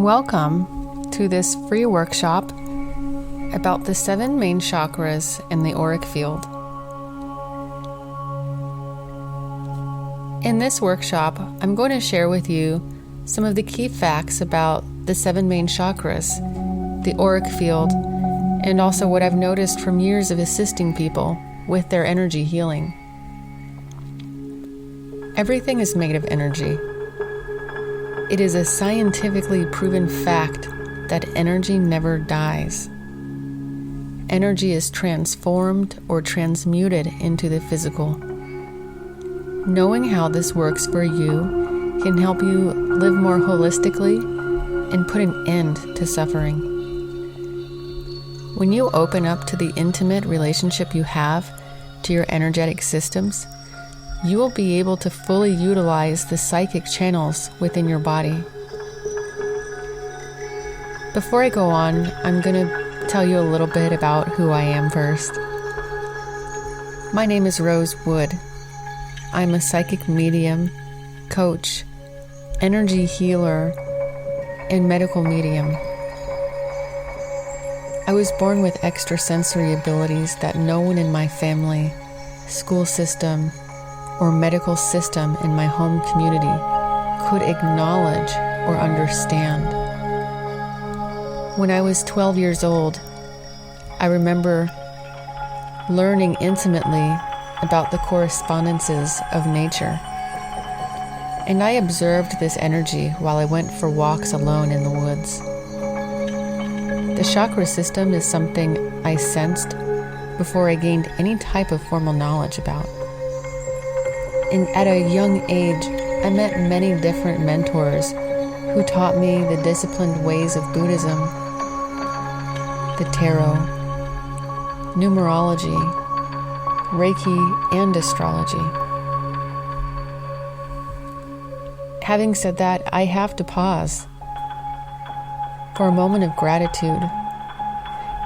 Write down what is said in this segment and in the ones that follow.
Welcome to this free workshop about the 7 main chakras in the auric field. In this workshop, I'm going to share with you some of the key facts about the 7 main chakras, the auric field, and also what I've noticed from years of assisting people with their energy healing. Everything is made of energy. It is a scientifically proven fact that energy never dies. Energy is transformed or transmuted into the physical. Knowing how this works for you can help you live more holistically and put an end to suffering. When you open up to the intimate relationship you have to your energetic systems, you will be able to fully utilize the psychic channels within your body. Before I go on, I'm going to tell you a little bit about who I am first. My name is Rose Wood. I'm a psychic medium, coach, energy healer, and medical medium. I was born with extrasensory abilities that no one in my family, school system, or medical system in my home community could acknowledge or understand. When I was 12 years old, I remember learning intimately about the correspondences of nature. And I observed this energy while I went for walks alone in the woods. The chakra system is something I sensed before I gained any type of formal knowledge about. And at a young age, I met many different mentors who taught me the disciplined ways of Buddhism, the tarot, numerology, Reiki, and astrology. Having said that, I have to pause for a moment of gratitude,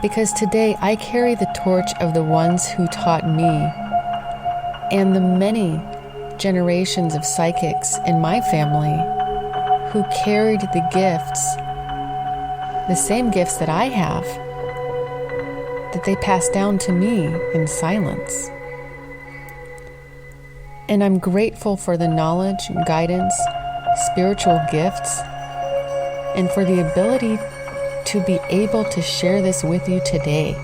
because today I carry the torch of the ones who taught me and the many generations of psychics in my family who carried the gifts, the same gifts that I have, that they passed down to me in silence. And I'm grateful for the knowledge, guidance, spiritual gifts, and for the ability to be able to share this with you today.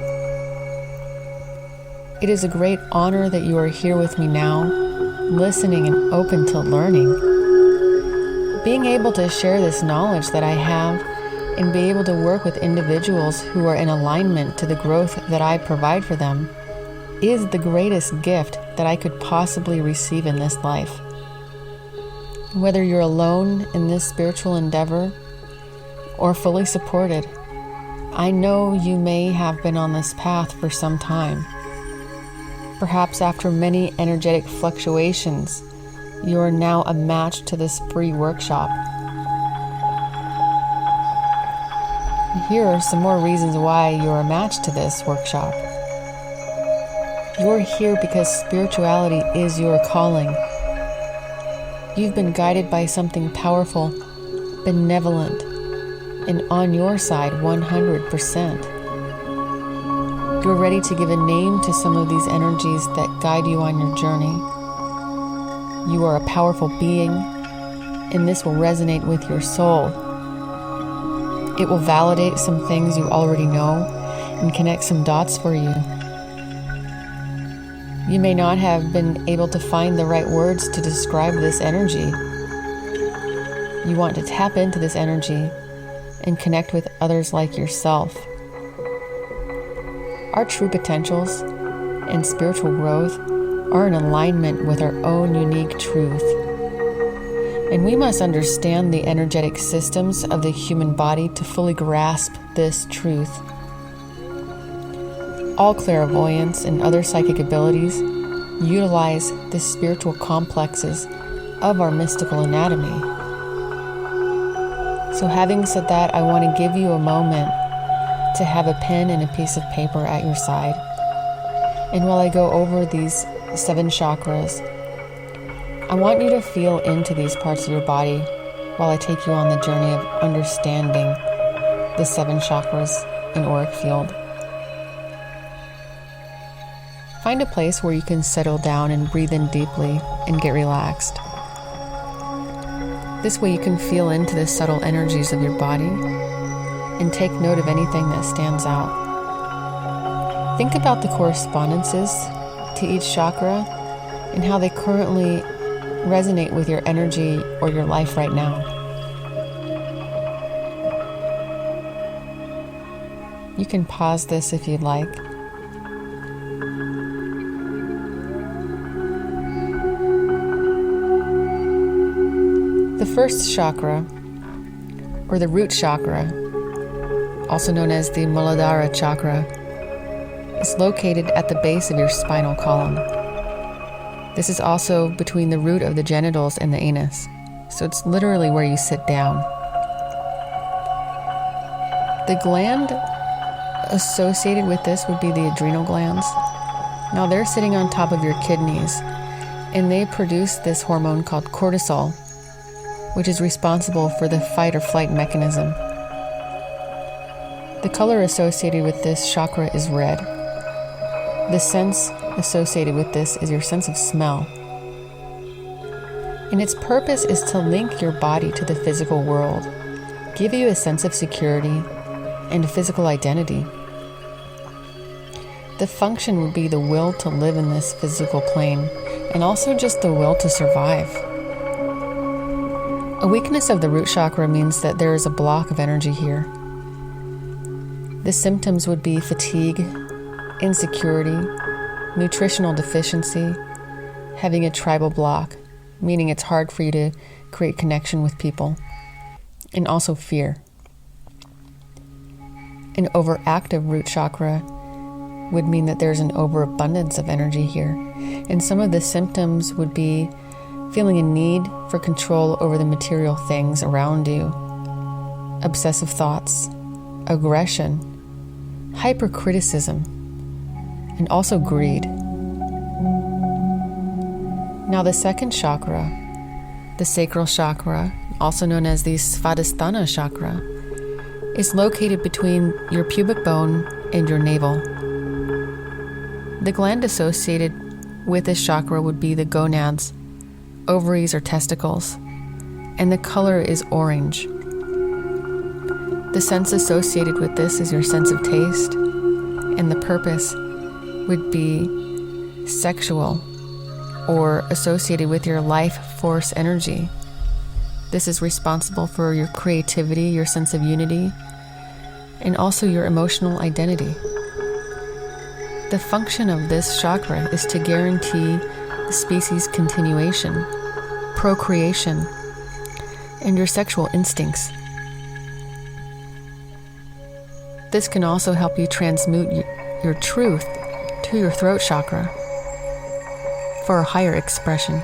It is a great honor that you are here with me now, listening and open to learning. Being able to share this knowledge that I have and be able to work with individuals who are in alignment to the growth that I provide for them is the greatest gift that I could possibly receive in this life. Whether you're alone in this spiritual endeavor or fully supported, I know you may have been on this path for some time. Perhaps after many energetic fluctuations, you are now a match to this free workshop. Here are some more reasons why you're a match to this workshop. You're here because spirituality is your calling. You've been guided by something powerful, benevolent, and on your side 100%. You're ready to give a name to some of these energies that guide you on your journey. You are a powerful being, and this will resonate with your soul. It will validate some things you already know and connect some dots for you. You may not have been able to find the right words to describe this energy. You want to tap into this energy and connect with others like yourself. Our true potentials and spiritual growth are in alignment with our own unique truth. And we must understand the energetic systems of the human body to fully grasp this truth. All clairvoyance and other psychic abilities utilize the spiritual complexes of our mystical anatomy. So having said that, I want to give you a moment to have a pen and a piece of paper at your side. And while I go over these 7 chakras, I want you to feel into these parts of your body while I take you on the journey of understanding the 7 chakras in auric field. Find a place where you can settle down and breathe in deeply and get relaxed. This way you can feel into the subtle energies of your body and take note of anything that stands out. Think about the correspondences to each chakra and how they currently resonate with your energy or your life right now. You can pause this if you'd like. The first chakra, or the root chakra, also known as the Muladhara chakra, is located at the base of your spinal column. This is also between the root of the genitals and the anus, so it's literally where you sit down. The gland associated with this would be the adrenal glands. Now they're sitting on top of your kidneys, and they produce this hormone called cortisol, which is responsible for the fight or flight mechanism. The color associated with this chakra is red. The sense associated with this is your sense of smell. And its purpose is to link your body to the physical world, give you a sense of security and a physical identity. The function would be the will to live in this physical plane, and also just the will to survive. A weakness of the root chakra means that there is a block of energy here. The symptoms would be fatigue, insecurity, nutritional deficiency, having a tribal block, meaning it's hard for you to create connection with people, and also fear. An overactive root chakra would mean that there's an overabundance of energy here, and some of the symptoms would be feeling a need for control over the material things around you, obsessive thoughts, aggression, hypercriticism, and also greed. Now the second chakra, the sacral chakra, also known as the Svadhisthana chakra, is located between your pubic bone and your navel. The gland associated with this chakra would be the gonads, ovaries or testicles, and the color is orange. The sense associated with this is your sense of taste, and the purpose would be sexual or associated with your life force energy. This is responsible for your creativity, your sense of unity, and also your emotional identity. The function of this chakra is to guarantee the species' continuation, procreation, and your sexual instincts. This can also help you transmute your truth to your throat chakra for a higher expression.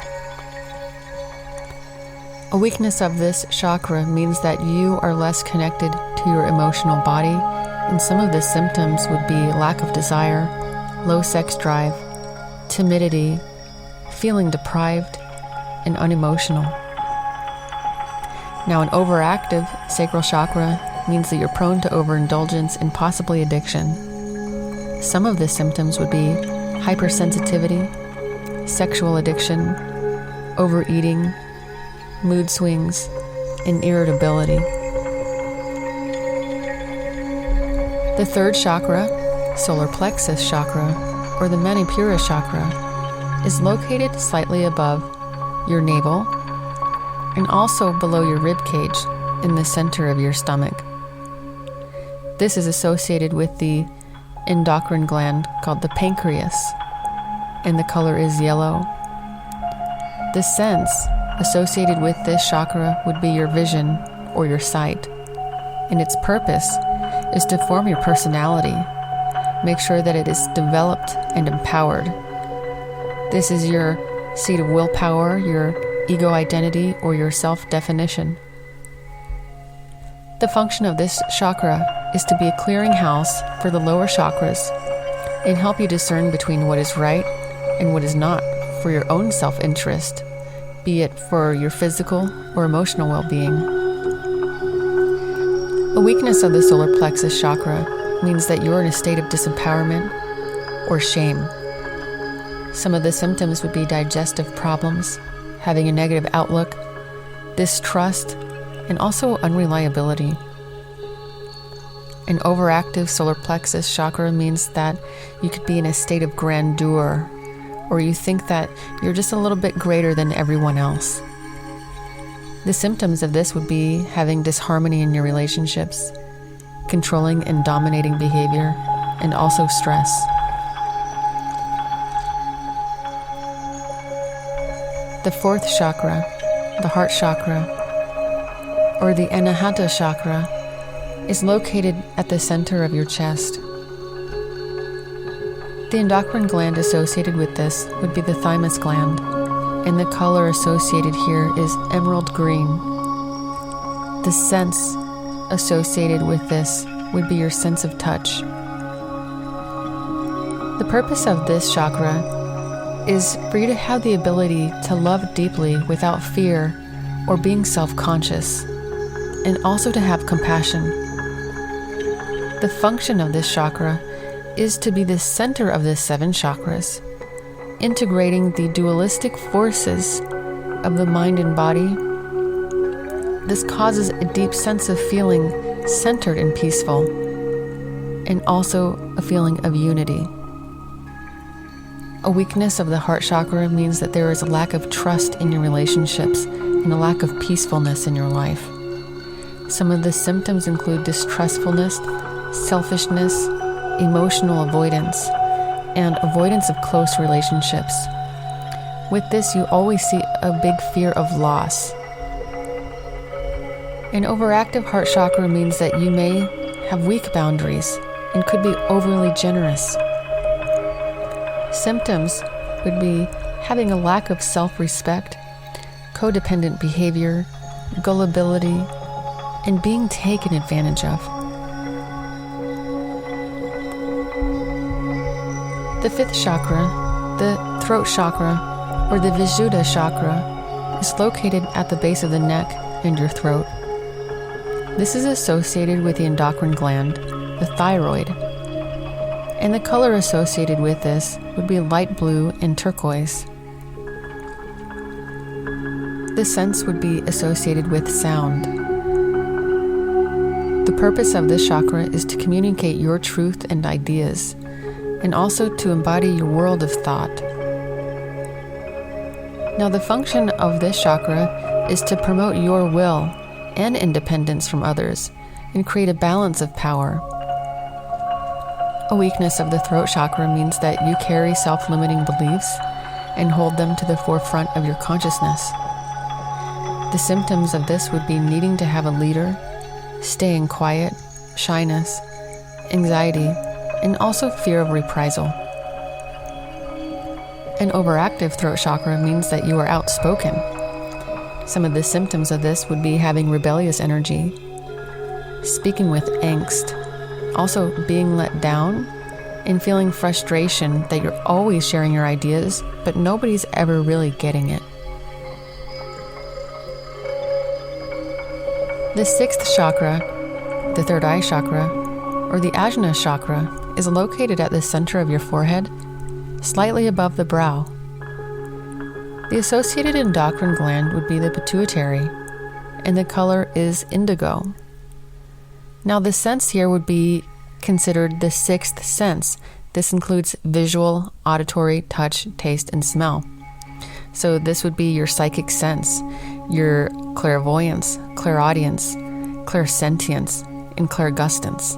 A weakness of this chakra means that you are less connected to your emotional body, and some of the symptoms would be lack of desire, low sex drive, timidity, feeling deprived, and unemotional. Now, an overactive sacral chakra means that you're prone to overindulgence and possibly addiction. Some of the symptoms would be hypersensitivity, sexual addiction, overeating, mood swings, and irritability. The third chakra, solar plexus chakra, or the Manipura chakra, is located slightly above your navel and also below your rib cage in the center of your stomach. This is associated with the endocrine gland called the pancreas, and the color is yellow. The sense associated with this chakra would be your vision or your sight, and its purpose is to form your personality, make sure that it is developed and empowered. This is your seat of willpower, your ego identity, or your self-definition. The function of this chakra is to be a clearinghouse for the lower chakras and help you discern between what is right and what is not for your own self-interest be it for your physical or emotional well-being. A weakness of the solar plexus chakra means that you're in a state of disempowerment or shame. Some of the symptoms would be digestive problems, having a negative outlook, distrust, and also unreliability. An overactive solar plexus chakra means that you could be in a state of grandeur, or you think that you're just a little bit greater than everyone else. The symptoms of this would be having disharmony in your relationships, controlling and dominating behavior, and also stress. The fourth chakra, the heart chakra, or the anahata chakra, is located at the center of your chest. The endocrine gland associated with this would be the thymus gland, and the color associated here is emerald green. The sense associated with this would be your sense of touch. The purpose of this chakra is for you to have the ability to love deeply without fear or being self-conscious, and also to have compassion. The function of this chakra is to be the center of the 7 chakras, integrating the dualistic forces of the mind and body. This causes a deep sense of feeling centered and peaceful, and also a feeling of unity. A weakness of the heart chakra means that there is a lack of trust in your relationships and a lack of peacefulness in your life. Some of the symptoms include distrustfulness, selfishness, emotional avoidance, and avoidance of close relationships. With this, you always see a big fear of loss. An overactive heart chakra means that you may have weak boundaries and could be overly generous. Symptoms would be having a lack of self-respect, codependent behavior, gullibility, and being taken advantage of. The 5th chakra, the throat chakra, or the Vishuddha chakra, is located at the base of the neck and your throat. This is associated with the endocrine gland, the thyroid, and the color associated with this would be light blue and turquoise. The sense would be associated with sound. The purpose of this chakra is to communicate your truth and ideas, and also to embody your world of thought. Now, the function of this chakra is to promote your will and independence from others and create a balance of power. A weakness of the throat chakra means that you carry self-limiting beliefs and hold them to the forefront of your consciousness. The symptoms of this would be needing to have a leader, staying quiet, shyness, anxiety, and also fear of reprisal. An overactive throat chakra means that you are outspoken. Some of the symptoms of this would be having rebellious energy, speaking with angst, also being let down, and feeling frustration that you're always sharing your ideas, but nobody's ever really getting it. The 6th chakra, the third eye chakra, or the Ajna chakra, is located at the center of your forehead, slightly above the brow. The associated endocrine gland would be the pituitary, and the color is indigo. Now, the sense here would be considered the 6th sense. This includes visual, auditory, touch, taste, and smell. So this would be your psychic sense, your clairvoyance, clairaudience, clairsentience, and clairgustance.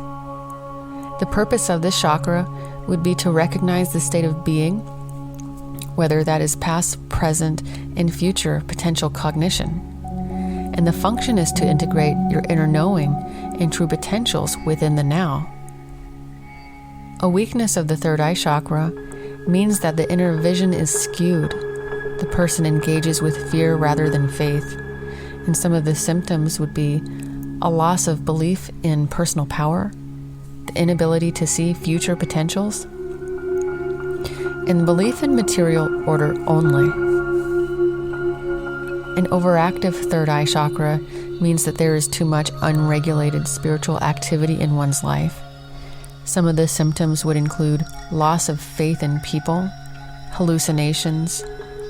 The purpose of this chakra would be to recognize the state of being, whether that is past, present, and future potential cognition. And the function is to integrate your inner knowing and true potentials within the now. A weakness of the third eye chakra means that the inner vision is skewed. The person engages with fear rather than faith. And some of the symptoms would be a loss of belief in personal power, the inability to see future potentials, and belief in material order only. An overactive third eye chakra means that there is too much unregulated spiritual activity in one's life. Some of the symptoms would include loss of faith in people, hallucinations,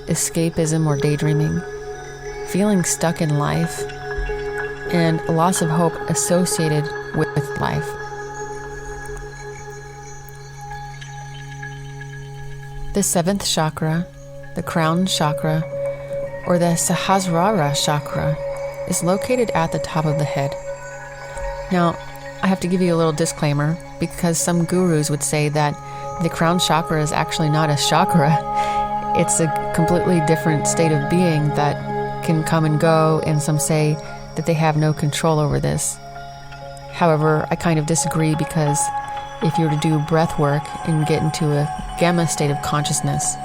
escapism or daydreaming, feeling stuck in life, and a loss of hope associated with life. The seventh chakra, the crown chakra, or the Sahasrara chakra, is located at the top of the head. Now, I have to give you a little disclaimer because some gurus would say that the crown chakra is actually not a chakra. It's a completely different state of being that can come and go, and some say that they have no control over this. However, I kind of disagree because if you were to do breath work and get into a gamma state of consciousness,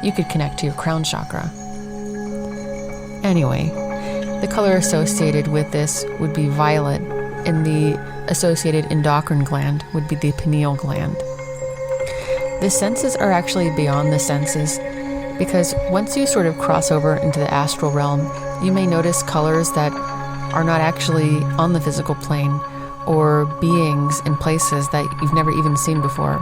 you could connect to your crown chakra. Anyway, the color associated with this would be violet, and the associated endocrine gland would be the pineal gland. The senses are actually beyond the senses, because once you sort of cross over into the astral realm, you may notice colors that are not actually on the physical plane, or beings in places that you've never even seen before.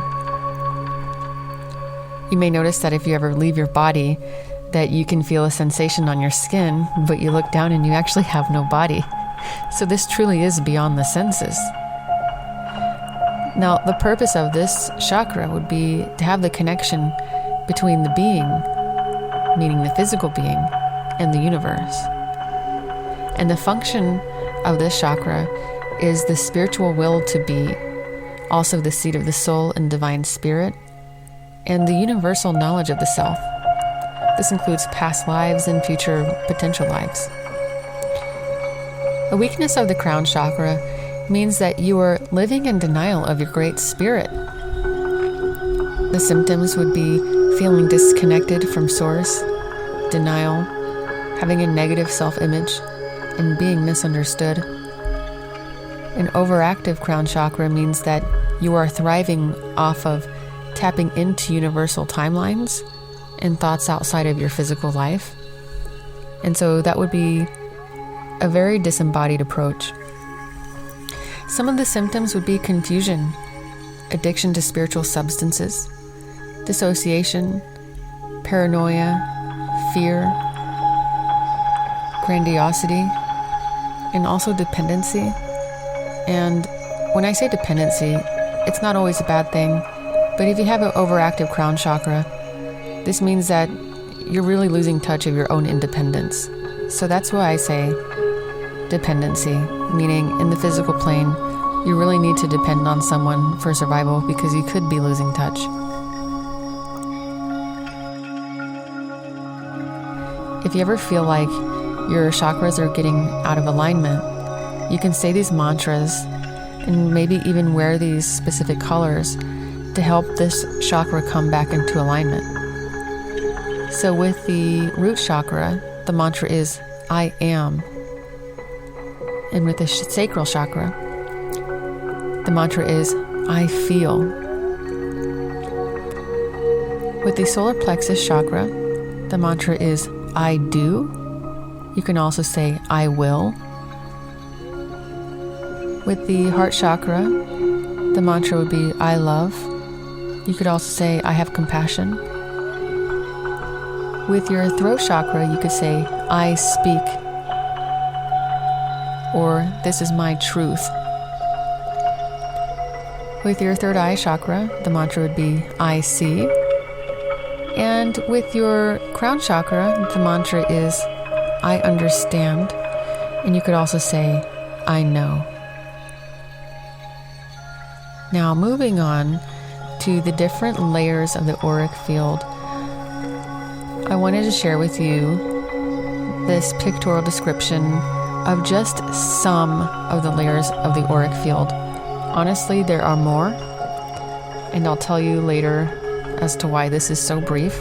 You may notice that if you ever leave your body, that you can feel a sensation on your skin, but you look down and you actually have no body. So this truly is beyond the senses. Now, the purpose of this chakra would be to have the connection between the being, meaning the physical being, and the universe. And the function of this chakra is the spiritual will to be, also the seat of the soul and divine spirit, and the universal knowledge of the self. This includes past lives and future potential lives. A weakness of the crown chakra means that you are living in denial of your great spirit. The symptoms would be feeling disconnected from source, denial, having a negative self-image, and being misunderstood. An overactive crown chakra means that you are thriving off of tapping into universal timelines and thoughts outside of your physical life. And so that would be a very disembodied approach. Some of the symptoms would be confusion, addiction to spiritual substances, dissociation, paranoia, fear, grandiosity, and also dependency. And when I say dependency, it's not always a bad thing, but if you have an overactive crown chakra, this means that you're really losing touch of your own independence. So that's why I say dependency, meaning in the physical plane, you really need to depend on someone for survival because you could be losing touch. If you ever feel like your chakras are getting out of alignment, you can say these mantras and maybe even wear these specific colors to help this chakra come back into alignment. So with the root chakra, the mantra is, I am. And with the sacral chakra, the mantra is, I feel. With the solar plexus chakra, the mantra is, I do. You can also say, I will. With the heart chakra, the mantra would be, I love. You could also say, I have compassion. With your throat chakra, you could say, I speak, or this is my truth. With your third eye chakra, the mantra would be, I see. And with your crown chakra, the mantra is, I understand. And you could also say, I know. Now, moving on to the different layers of the auric field, I wanted to share with you this pictorial description of just some of the layers of the auric field. Honestly, there are more, and I'll tell you later as to why this is so brief.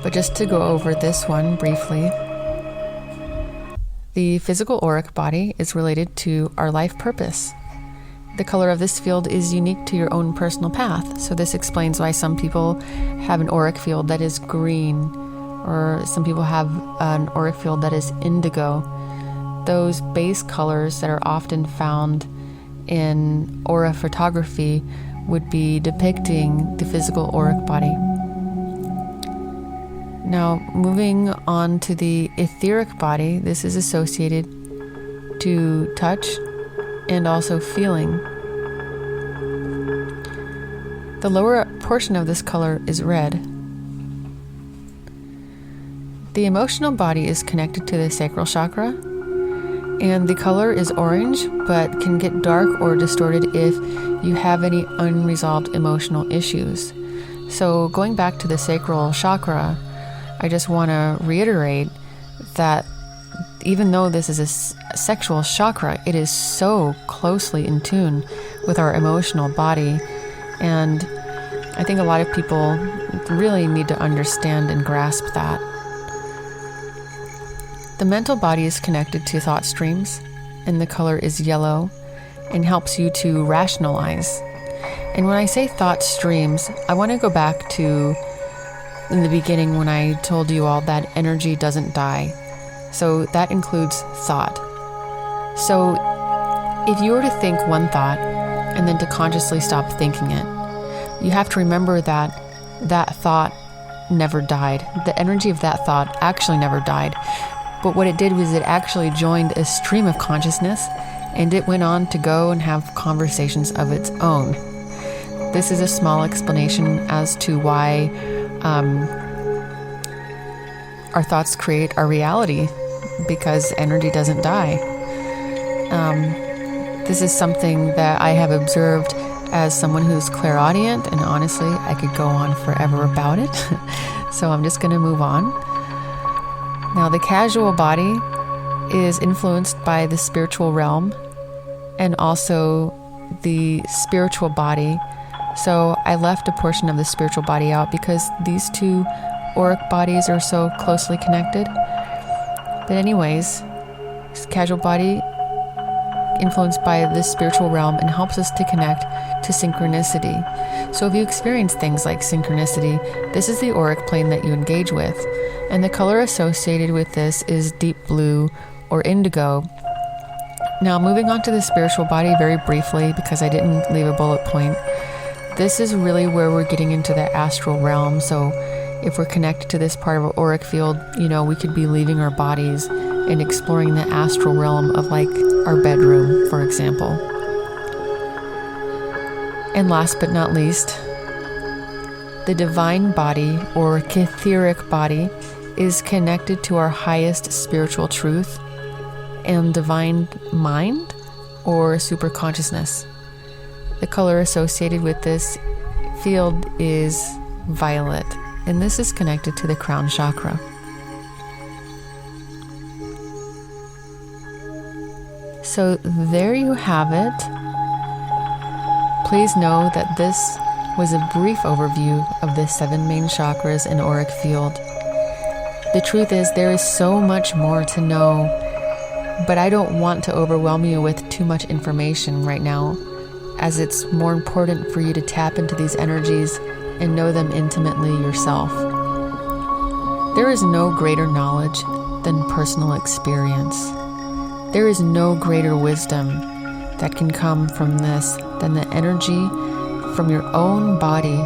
But just to go over this one briefly, the physical auric body is related to our life purpose. The color of this field is unique to your own personal path, so this explains why some people have an auric field that is green, or some people have an auric field that is indigo. Those base colors that are often found in aura photography would be depicting the physical auric body. Now, moving on to the etheric body, this is associated to touch and also feeling. The lower portion of this color is red. The emotional body is connected to the sacral chakra, and the color is orange, but can get dark or distorted if you have any unresolved emotional issues. So going back to the sacral chakra, I just want to reiterate that even though this is a sexual chakra, it is so closely in tune with our emotional body. And I think a lot of people really need to understand and grasp that. The mental body is connected to thought streams, and the color is yellow and helps you to rationalize. And when I say thought streams, I want to go back to in the beginning when I told you all that energy doesn't die. So that includes thought. So if you were to think one thought and then to consciously stop thinking it, you have to remember that that thought never died. The energy of that thought actually never died. But what it did was it actually joined a stream of consciousness, and it went on to go and have conversations of its own. This is a small explanation as to why our thoughts create our reality, because energy doesn't die. This is something that I have observed as someone who's clairaudient, and honestly, I could go on forever about it. So I'm just going to move on. Now, the casual body is influenced by the spiritual realm and also the spiritual body. So I left a portion of the spiritual body out because these two auric bodies are so closely connected. But anyways, casual body influenced by the spiritual realm and helps us to connect to synchronicity. So if you experience things like synchronicity, this is the auric plane that you engage with. And the color associated with this is deep blue or indigo. Now, moving on to the spiritual body very briefly, because I didn't leave a bullet point. This is really where we're getting into the astral realm. So if we're connected to this part of our auric field, we could be leaving our bodies and exploring the astral realm of like our bedroom, for example. And last but not least, the divine body or etheric body is connected to our highest spiritual truth and divine mind or superconsciousness. The color associated with this field is violet, and this is connected to the crown chakra. So there you have it. Please know that this was a brief overview of the 7 main chakras and auric field. The truth is, there is so much more to know, but I don't want to overwhelm you with too much information right now, as it's more important for you to tap into these energies and know them intimately yourself. There is no greater knowledge than personal experience. There is no greater wisdom that can come from this than the energy from your own body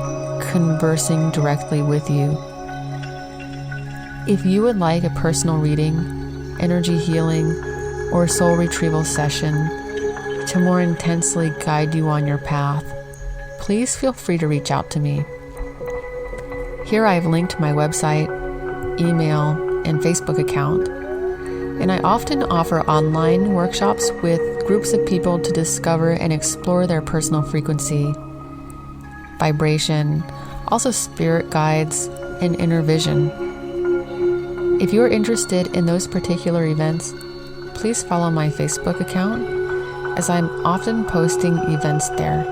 conversing directly with you. If you would like a personal reading, energy healing, or soul retrieval session to more intensely guide you on your path, please feel free to reach out to me. Here I've linked my website, email, and Facebook account, and I often offer online workshops with groups of people to discover and explore their personal frequency, vibration, also spirit guides, and inner vision. If you are interested in those particular events, please follow my Facebook account, as I'm often posting events there.